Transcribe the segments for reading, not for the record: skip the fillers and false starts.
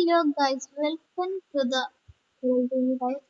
Hello guys, welcome to the guys.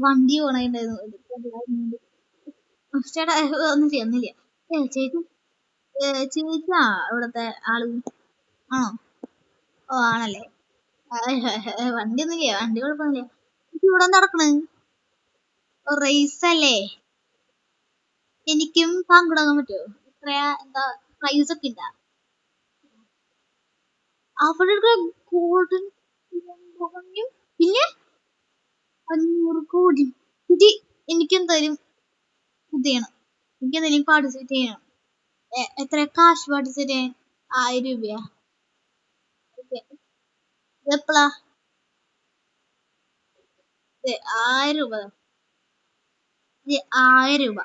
വണ്ടി പോണുണ്ടായിരുന്നു ചേട്ടാ ഒന്നും ചെയ്യുന്നില്ല ചേച്ചി ചേച്ചിയാ ഇവിടത്തെ ആള് ആണോ ഓ ആണല്ലേ വണ്ടി ഒന്നുമില്ല വണ്ടി കുഴപ്പമൊന്നുമില്ല ഇവിടെ നടക്കണ് റേസ് അല്ലേ എനിക്കും പങ്കെടുക്കാൻ പറ്റുമോ എത്രയാ എന്താ പ്രൈസ് ഒക്കെ ഉണ്ടാ അവിടെ ഗോൾഡൻ പിന്നെ 500 കോടി ഇത് എനിക്കെന്തായാലും ഇത് ചെയ്യണം എനിക്കെന്തായാലും പാർട്ടിസിപ്പേറ്റ് ചെയ്യണം എത്ര കാശ് പാർട്ടിസിപ്പേറ്റ് ചെയ്യാൻ 1000 രൂപയാ എപ്പോഴാ 1000 രൂപ 1000 രൂപ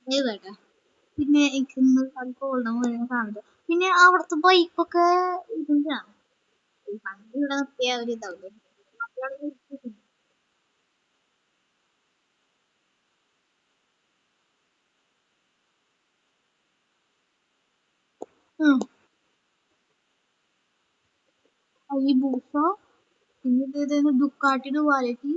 കേട്ടാ പിന്നെ എനിക്ക് ഗോൾഡൻ കാണുന്നത് പിന്നെ അവിടുത്തെ ബൈക്കൊക്കെ ഇതിന്റെ പണ്ട് ഇവിടെ നിർത്തിയ ഒരു ഇതാവില്ലേ ഈ ബൂസ പിന്നെ ദുക്കാട്ടിയുടെ വാലറ്റി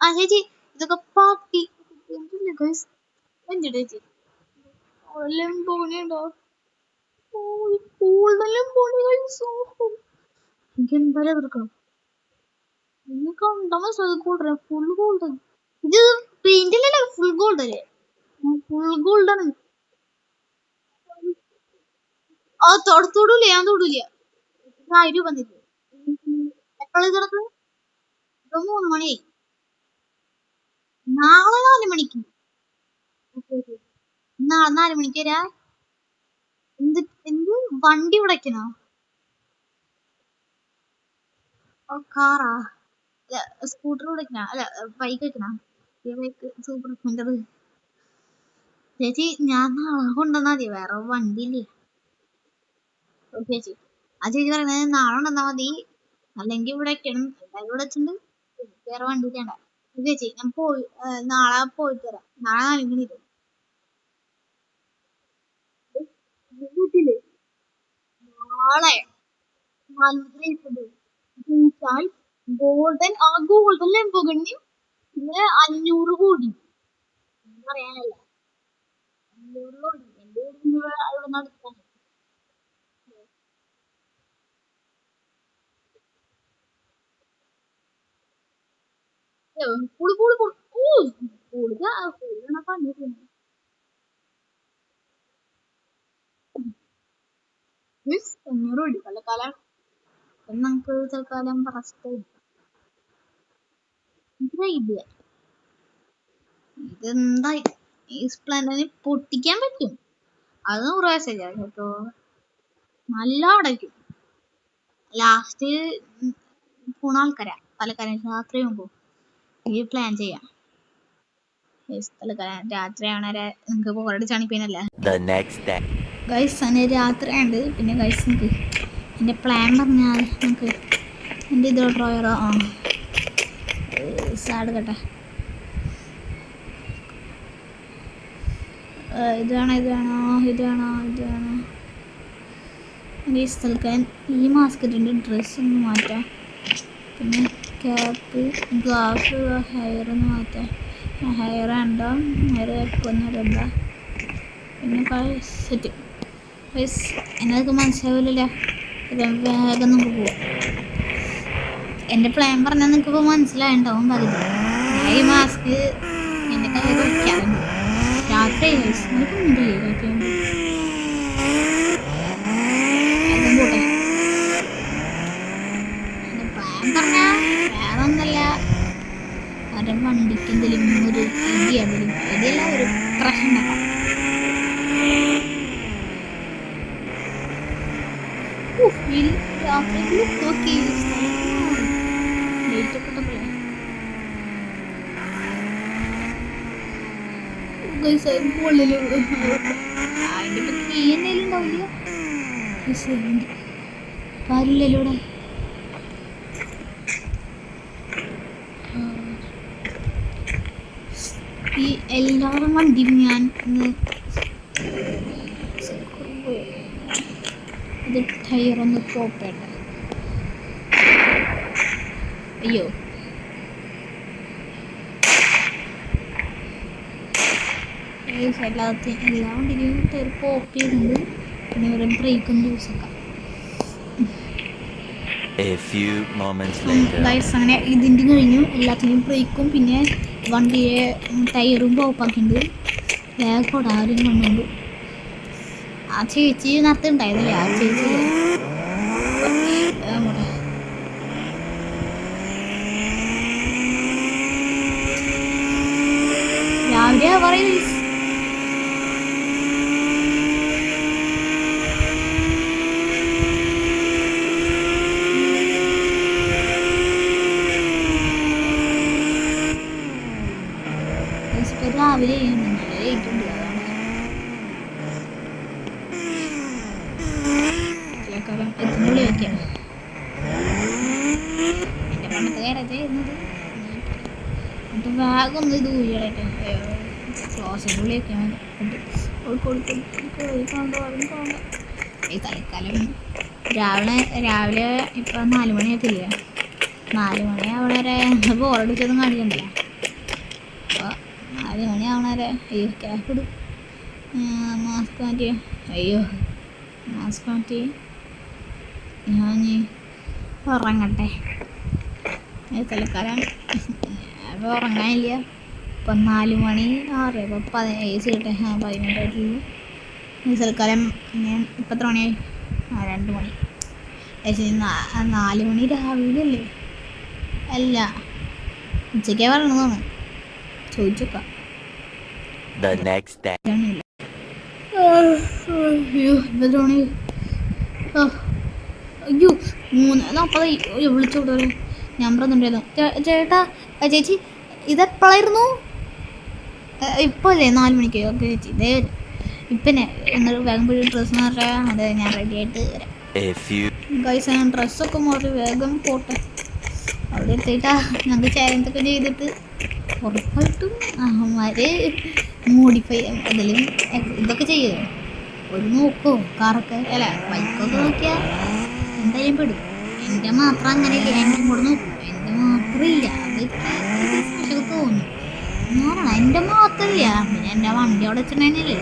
ചേച്ചി ഇതൊക്കെ പാർട്ടി എന്റെ ചേച്ചി ലെമ്പോണിയുണ്ടോ എനിക്ക് എന്തായാലും എടുക്കണം കണ്ടാ മനസ്സിലായി ഫുൾ ഗോൾഡൻ ഇത് പെയിന്റിലല്ലേ ഫുൾ ഗോൾഡ് അല്ലേ ഫുൾ ഗോൾഡാണ് ആ തൊടൂല ഞാൻ തൊടൂല 1000 രൂപ തന്നില്ലേ എപ്പോഴാ തുറക്കുന്നത് ഇപ്പൊ 3 മണിയായി നാളെ 4 മണിക്ക് നാളെ 4 മണിക്ക് വരാ എന്ത് വണ്ടി വിടക്കണോ കാറാ സ്കൂട്ടർ വിടക്കണ അല്ല ബൈക്ക് വെക്കണ സൂപ്പർ സ്പ്ലെൻഡർ ചേച്ചി ഞാൻ നാളെ കൊണ്ടുവന്നാ മതി വേറെ വണ്ടിയില്ലേ ചേച്ചി ആ ചേച്ചി പറയണത് നാളെ കൊണ്ടുവന്നാ മതി അല്ലെങ്കിൽ ഇവിടെ വെക്കണം എന്തായാലും ഇവിടെ വെച്ചിട്ടുണ്ട് വേറെ വണ്ടി വേണ്ട ചേച്ചി ഞാൻ പോയി നാളെ പോയിട്ട് വരാം നാളെ 4 മണി നാളെ ഗോൾഡൻ ആ ഗോൾഡൻ ലെമ്പോഗിനി പിന്നെ 500 കോടി പറയാനല്ല 500 കോടി എന്റെ ഇവിടെ നടത്താൻ തൽക്കാലം നമുക്ക് തൽക്കാലം ഐഡിയ ഇതെന്താ ഈ സ്പ്ലെൻഡറിന് പൊട്ടിക്കാൻ പറ്റും അത് 100 വയസ്സില്ല കേട്ടോ നല്ല അടയ്ക്കും ലാസ്റ്റ് പോണ ആൾക്കാരാ തലക്കാലം രാത്രി ആകുമ്പോ ഈ പ്ലാൻ ചെയ്യാം രാത്രിയാണ് നിങ്ങക്ക് പോരടിച്ചാണ് പിന്നല്ലേ ഗൈസ് തന്നെ രാത്രിയുണ്ട് പിന്നെ ഗൈസ് നമുക്ക് എൻ്റെ പ്ലാൻ പറഞ്ഞാൽ നമുക്ക് എൻ്റെ ഇത് ഡ്രോയറോ ആ സാഡ് കേട്ടെ ഇതാണോ ഈ സ്ഥലക്കാൻ ഈ മാസ്കറ്റിൻ്റെ ഡ്രസ്സ് ഒന്ന് മാറ്റാം പിന്നെ ക്യാപ്പ് ഗ്ലാസ് ഹെയർ ഒന്ന് മാറ്റാം ഹെയർ ഉണ്ടോ ഹെയർ വെക്കൊന്നുമില്ല പിന്നെ സെറ്റ് എന്നതൊക്കെ മനസ്സിലാവില്ലല്ലോ വേഗം നമുക്ക് പോവാം എൻ്റെ പ്ലാൻ പറഞ്ഞാൽ നിങ്ങൾക്ക് ഇപ്പോൾ മനസ്സിലായിട്ടുണ്ടാവും പകുതി ഈ മാസ്ക് എൻ്റെ കയ്യിൽ വയ്ക്കാറുണ്ട് രാത്രി നിൽക്കുന്നുണ്ടല്ലേ രാത്രി പോട്ടെ എൻ്റെ പ്ലാൻ പറഞ്ഞാൽ വേറെ ഒന്നല്ല അവരുടെ വണ്ടിക്ക് എന്തെങ്കിലും ഒരു ഇടിയല്ല ഒരു പ്രശ്നം ഉണ്ടാക്കാം രാത്രി നോക്കി ഉള്ളില് അതിൻ്റെ ഇപ്പം തീ എന്തെങ്കിലും ഉണ്ടാവില്ല കാര്യമില്ലല്ലോ ഈ എല്ലാവരും വണ്ടിയും ഞാൻ ഇത് ടയറൊന്ന് പോപ്പേണ്ട അയ്യോ എല്ലാ വണ്ടിയിലും ടയർ പോപ്പ് ചെയ്തിട്ടുണ്ട് പിന്നെ ഇവരെ ബ്രേക്കൊന്ന് ലൂസാക്കാം അങ്ങനെ ഇതിൻ്റെ കഴിഞ്ഞു എല്ലാത്തിനും ബ്രേക്കും പിന്നെ വണ്ടിയെ ടയറും പോപ്പാക്കിയിട്ടുണ്ട് വേഗം ആരും കൊണ്ടുണ്ട് ആ ചേച്ചി നേരത്തെ ഉണ്ടായിരുന്നില്ല ആ ചേച്ചി രാവിലെ പറയും രാവിലെ നല്ല ലേറ്റുണ്ട് അതാണ് എത്തുന്നുള്ളി വയ്ക്കാം എൻ്റെ പണ്ടത്തെ കാര്യത്തെ ഇരുന്നത് എന്നിട്ട് വേഗം ഇത് ഊഴികളായിട്ട് ക്ലോസിൻ്റെ ഉള്ളി വയ്ക്കാൻ ഈ തൽക്കാലം രാവിലെ ഇപ്പം 4 മണിയായിട്ടില്ല 4 മണി അവിടെ ബോറടിച്ചൊന്നും കാണിക്കണ്ടല്ലോ അപ്പോൾ 4 മണിയാവണവരെ അയ്യോ ക്യാപ്പ് ഇടും മാസ്ക് മാറ്റി അയ്യോ മാസ്ക് മാറ്റി ഞാൻ ഉറങ്ങട്ടെ തൽക്കാലം അപ്പോൾ ഉറങ്ങാനില്ല ഇപ്പം 4 മണി 6 ഇപ്പം 11 ആയിട്ടുള്ളൂ തൽക്കാലം ഞാൻ ഇപ്പം എത്ര മണിയായി 2 മണി 4 മണി രാവിലെ അല്ലേ അല്ല ഉച്ചയ്ക്കാണ് പറഞ്ഞതാണ് ചോദിച്ചോക്കാം അയ്യോ 2 മണി അയ്യോ 3:40 വിളിച്ചോട്ടെ നമ്പർ ഒന്നുണ്ടായിരുന്നു ചേട്ടാ ചേച്ചി ഇതെപ്പോഴായിരുന്നു ഇപ്പോൾ അല്ലേ 4 മണിക്ക് ഓക്കെ ചേച്ചി ഇതേ ഇപ്പം എന്നിട്ട് വേഗം പോയി ഡ്രസ്സ് മാറാം അതെ ഞാൻ റെഡി ആയിട്ട് വരാം ഗൈസ് ഞാൻ ഡ്രസ്സൊക്കെ മാറി വേഗം പോട്ടെ അവിടെ എത്തിയിട്ടാ ഞങ്ങൾക്ക് ചേരന്തൊക്കെ ചെയ്തിട്ട് ഉറപ്പായിട്ടും അവന്മാർ മോഡിഫൈ അതിലും ഇതൊക്കെ ചെയ്യുമോ ഒരു നോക്കോ കാറൊക്കെ അല്ല ബൈക്കൊക്കെ നോക്കിയാൽ എന്തായാലും പെടും എൻ്റെ മാത്രം അങ്ങനെയില്ല എൻ്റെ കൂടെ നോക്കും എൻ്റെ മാത്രമില്ല അതൊക്കെ തോന്നും ഞാനാണ് എൻ്റെ മാത്രമില്ല പിന്നെ എൻ്റെ വണ്ടി അവിടെ വെച്ചിട്ടുണ്ടെങ്കിലേ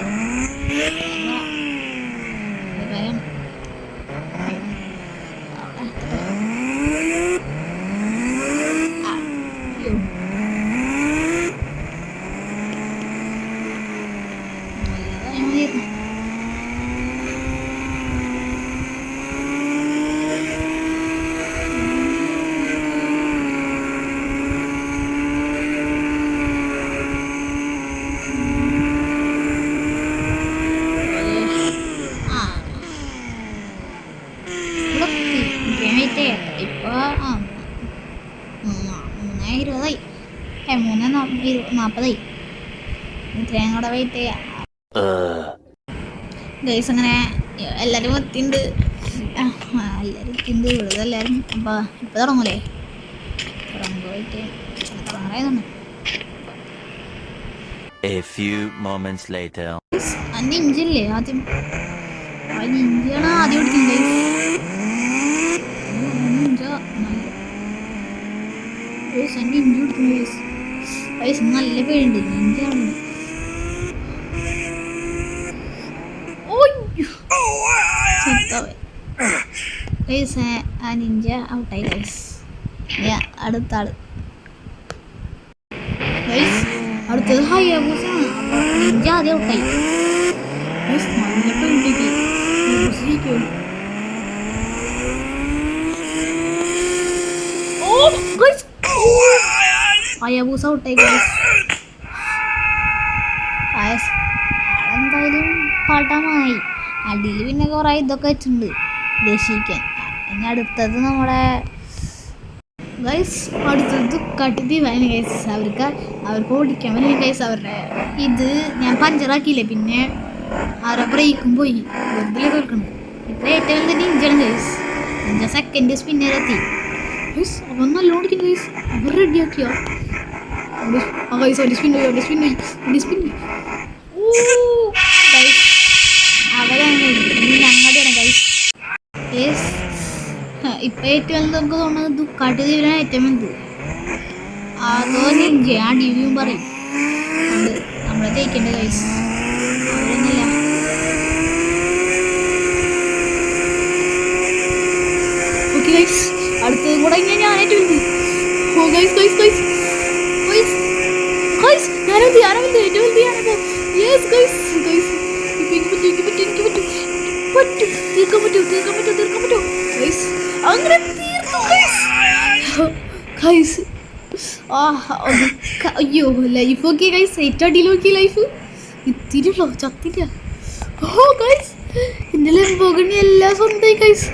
ഇപ്പോൾ 3:20 3:40 ഇത്രയും കൂടെ വെയിറ്റ് ചെയ്യാം ഗൈസ് അങ്ങനെ എല്ലാവരും എത്തിണ്ട് ഇവിടെ എല്ലാവരും അപ്പോൾ ഇപ്പോൾ തുടങ്ങൂലേ തുടങ്ങുമ്പോൾ വെയിറ്റ് ചെയ്യാം തുടങ്ങാറായതാണ് ആ നിഞ്ചില്ലേ ആദ്യം ആ നിഞ്ചാണ് ആദ്യം ഓടിക്കുന്നത് പൈസ നല്ല പേരുണ്ട് നിഞ്ചാണ് പൈസ ആ നിഞ്ച ഔട്ടായി ഗൈസ് അടുത്ത ആള് അടുത്തത് ഹയാബൂസ നിഞ്ച ആദ്യം ഔട്ടായി നല്ല പേരുണ്ട് ഹയാബൂസ ഔട്ടായി എന്തായാലും പടമായി അടിയിൽ പിന്നെ കുറെ ഇതൊക്കെ വെച്ചിട്ടുണ്ട് രക്ഷിക്കാൻ ഇനി അടുത്തത് നമ്മുടെ ഗൈസ് അടുത്തത് കട്ടിദീപാണ് ഗൈസ്. അവർക്ക് ഓടിക്കാൻ പറ്റില്ല ഗൈസ്. അവരുടെ ഇത് ഞാൻ പഞ്ചറാക്കിയില്ലേ, പിന്നെ അവരുടെ ബ്രേക്കും പോയി, വെറുതെ തീർക്കണം. ഇപ്പം ഏറ്റവും വലിയ നിഞ്ചാണ് ഗൈസ്. നിഞ്ച സെക്കൻഡ് സ്പിന്നറെത്തി ഗൈസ്. അവൻ നല്ല ഓടിക്കും ഗൈസ്. അവർ റെഡിയാക്കിയോ ഗൈസ്. ഒരു സ്പിൻ പോയി, അവരാണ് ഞങ്ങളുടെയാണ് ഗൈസ്. ഇപ്പം ഏറ്റവും വലുത് നമുക്ക് തോന്നുന്നത് ദുഃഖാട്ട് തീവരാണ് ഏറ്റവും വലുത്. അതോ നിഞ്ച ആ ഡിവിയും പറയും അത് നമ്മളെ ജയിക്കേണ്ട ഗൈസ്. അവരൊന്നുമില്ല. ഓക്കെ ഗൈസ്, അടുത്തതും കൂടെ ഇങ്ങനെ ഞാനായിട്ട് വലുത്. Oh guys guys guys guys guys ഞാനത് ഏറ്റവും വലുത് ഞാനിപ്പോ. യെസ് ഗൈസ് ഗൈസ് എനിക്ക് പറ്റും തീർക്കാൻ പറ്റും ഗൈസ്. അങ്ങനെ തീർന്നു ഗൈസ്. അയ്യോ ലൈഫ് ഓക്കെ ഗൈസ്. ഏറ്റവും അടിയിൽ നോക്കിയ ലൈഫ് ഇത്തിരിയുള്ളൂ, ചത്തില്ല. ഓ ഗൈസ് എൻ്റെ ലംബോഗണി എല്ലാം സ്വന്തമായി ഗൈസ്.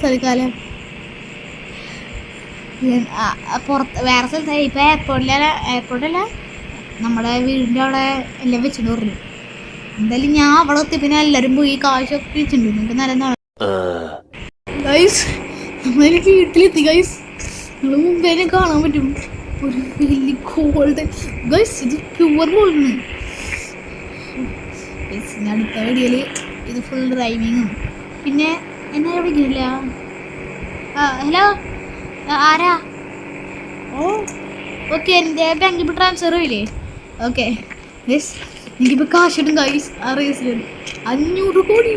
തൽക്കാലം പുറത്ത് വേറെ സ്ഥലത്തായി. ഇപ്പം എയർപോർട്ടല്ല നമ്മുടെ വീടിൻ്റെ അവിടെ എല്ലാം വെച്ചിട്ട് പറഞ്ഞു. എന്തായാലും ഞാൻ അവിടെ എത്തി, പിന്നെ എല്ലാവരും പോയി കാശൊക്കെ വെച്ചിട്ടുണ്ട്. നിങ്ങൾക്ക് നല്ല ഗൈസ് നമ്മളെനിക്ക് വീട്ടിലെത്തി ഗൈസ്. നിങ്ങൾ മുമ്പേ കാണാൻ പറ്റും ഒരു വലിയ ഗോൾഡൻ ഗൈസ്. ഇത് പ്യുവർ ഗോൾഡാണ്. അടുത്ത വീഡിയോയിൽ ഇത് ഫുൾ ഡ്രൈവിങ്ങും പിന്നെ എന്നാ വിളിക്കുന്നില്ല. ഹലോ ആരാ? ഓ ഓക്കെ, എൻ്റെ ബാങ്കിൽ ഇപ്പോൾ ട്രാൻസ്ഫർ ചെയ്യില്ലേ? ഓക്കെ ഗൈസ് എനിക്കിപ്പോൾ കാശിടും ഗൈസ്. ആ റേസിൽ 500 കോടി.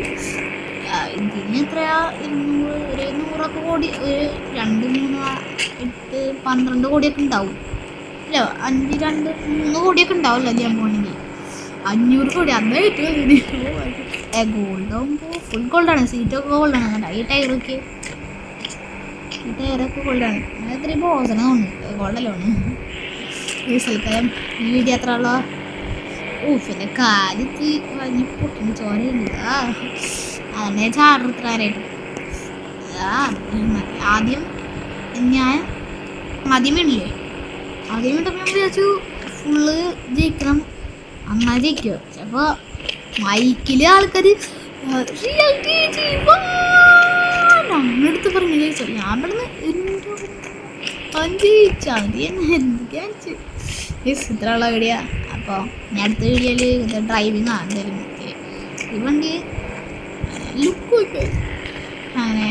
ഇതിന് എത്രയാ? 100 കോടി, ഒരു 2, 3, 8, 12 കോടിയൊക്കെ ഉണ്ടാവും. ഇല്ല 5, 2, 3 കോടിയൊക്കെ ഉണ്ടാവില്ല ഞാൻ പോകണമെങ്കിൽ. 500 കോടി അന്നേ ഏറ്റവും ഗോൾഡ് ആകുമ്പോൾ ഫുൾ ഗോൾഡാണ്. സീറ്റൊക്കെ ഗോൾഡാണ്. ഈ ടയറൊക്കെ ഗോൾഡാണ്. എത്രയും ബോസന തോന്നുന്നു ഗോൾഡല്ലോണ്. ഈ സ്ഥലക്കാലം ഈ വീഡിയോ അത്ര ഉള്ള പിന്നെ കാലത്ത് വഞ്ഞ് പൊട്ടിന് ചോരയില്ല. അതിനെ ചാടത്താനായിട്ട് ആദ്യം വീണില്ലേ? ആദ്യം വീണ്ടപ്പോൾ ഞാൻ വിചാരിച്ചു ഫുള്ള് ജയിക്കണം, അന്നാ ജയിക്കുമോ. ചിലപ്പോൾ മൈക്കിൽ ആൾക്കാർ അങ്ങനെടുത്ത് പറഞ്ഞു ചോദിച്ചു. ഞാൻ പെട്ടെന്ന് ജയിച്ചാൽ മതി എന്നെ എന്തൊക്കെയാ ഇത്രയുള്ള വീഡിയോ. അപ്പോൾ ഞാൻ അടുത്ത വീഡിയോയിൽ ഇത് ഡ്രൈവിങ്ങാണ് എന്തായാലും. ഈ വണ്ടി ലുക്ക് അങ്ങനെ